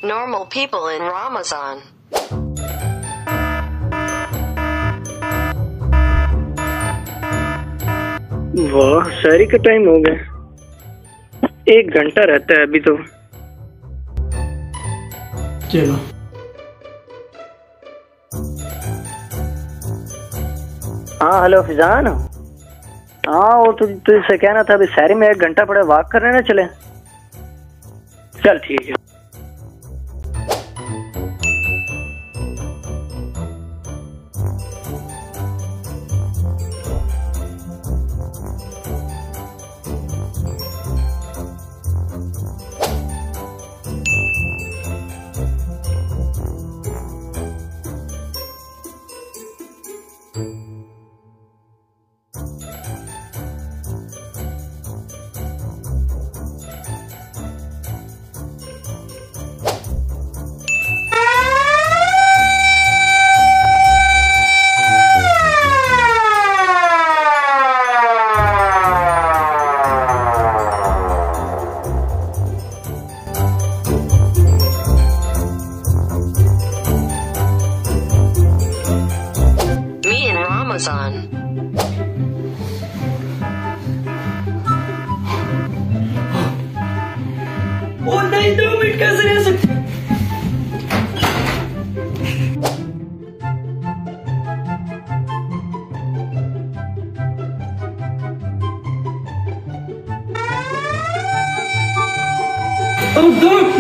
Normal people in Ramadan. वाह, शहरी का टाइम हो गया। 1 घंटा रहता है अभी तो। चलो। हाँ हेलो फिजान। हाँ वो तुझसे कहना था, अभी शहरी में 1 घंटा पड़े, वॉक करने ना चले? चल ठीक है। Ramadan. ओ नहीं, 2 मिनट कैसे रह सकते? Oh, don't,